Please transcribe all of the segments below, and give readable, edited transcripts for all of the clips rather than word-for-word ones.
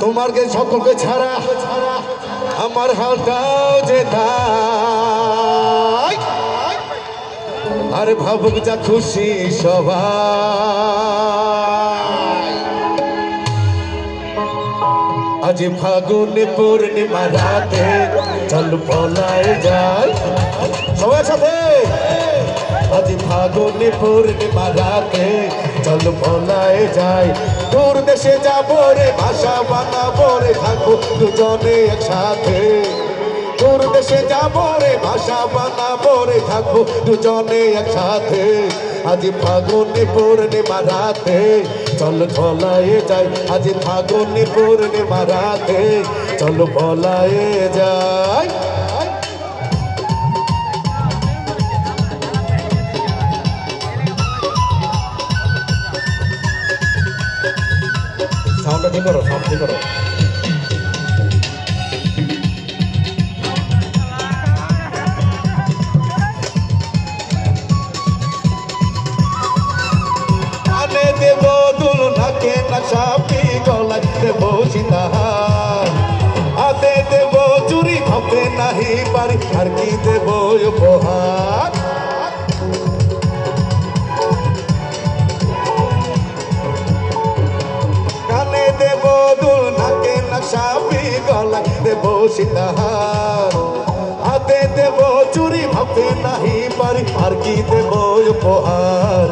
তোমাকে সকলকে ছাড়া আমার হালটাও যে তাই আর ভাবুক যা খুশি সবাই আজ ফাগুনে পূর্ণিমা রাতে চল পলায় যায় সবার সাথে আজ ফাগুনে পূর্ণিমা রাতে চল পলায় যায় দূর দেশে যাবো রে ভাষা বানাবো রে থাকবো দুজনে একসাথে দূর দেশে যাবো রে ভাষা বানাবো রে থাকবো দুজনে একসাথে আজ ফাগুনে পূর্ণিমা রাতে চল পলায়ে যাই আজ ফাগুনে পূর্ণিমা রাতে চল পলায়ে যাই সাউন্ডটা ঠিক করো সাউন্ড ঠিক করো আনে দেব দুলনাকে নকশাপি গলায় দেব সীতাহার আতে দেব চুরি ভাবতে নাহি পারি আর কি দেব উপহার কানে দেব দুলনাকে নকশাপি গলায় দেব সীতাহার হাতে দেব চুরি ভাবতে নাহি পারি আর কি দেব উপহার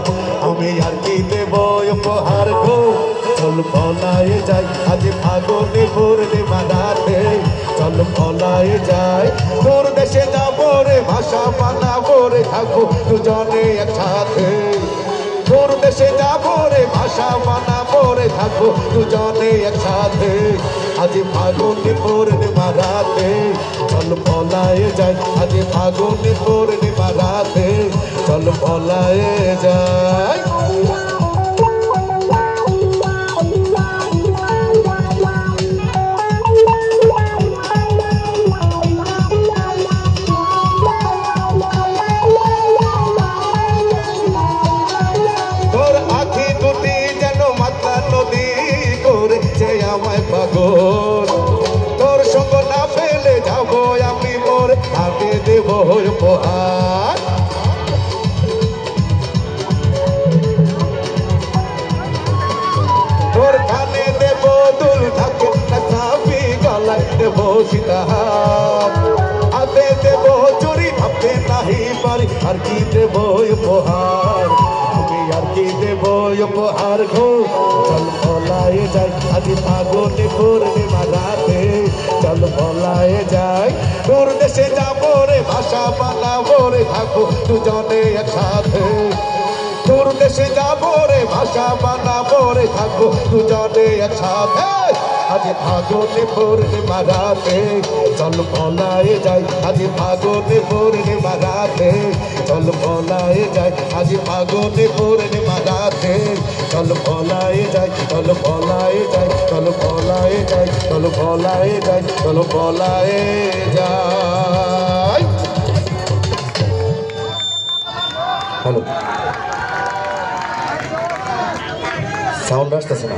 আমি আর কি দেব উপহার গো চল পলায়ে যাই আজ ফাগুনে পূর্ণিমা রাতে চল পলায়ে যাই দূর দেশে যাবো রে ভাষা বানাবো রে থাকবো দুজনে একসাথে দূর দেশে যাবো রে ভাষা বানাবো রে থাকবো দুজনে একসাথে আজ ফাগুনে পূর্ণিমা রাতে চল পলায়ে যাই আজ ফাগুনে পূর্ণিমা রাতে চল পলায়ে যাই তোর আখি দুটি যেন মাত্রা নদী করেছে আমায় পাগল তোর সঙ্গ না পেলে যাবো আমি মোর হাতে দেব উপহার তোর কানে দেব দুল থাকে নকশাপি গলায় দেব সীতাহার হাতে দেব চুরি ভাবতে নাহি পারি আর কি দেব উপহার আমি আর কি দেব উপহার গো চল পলায়ে যাই আজ ফাগুনে পূর্ণিমা রাতে চল পলায়ে যাই দূর দেশে যাবো রে ভাষা বানাবো রে থাকবো দুজনে একসাথে দূর দেশে যাবো রে ভাষা বানাবো রে থাকবো দুজনে একসাথে আজ ফাগুনে পূর্ণিমা রাতে চল পলায়ে যাই আজ ফাগুনে পূর্ণিমা রাতে চল পলায়ে যাই আজ ফাগুনে পূর্ণিমা রাতে চল পলায়ে যাই চল পলায়ে যাই চল পলায়ে যাই চল পলায়ে যাই চল পলায়ে যাই হ্যালো সাউন্ড আসতেছে না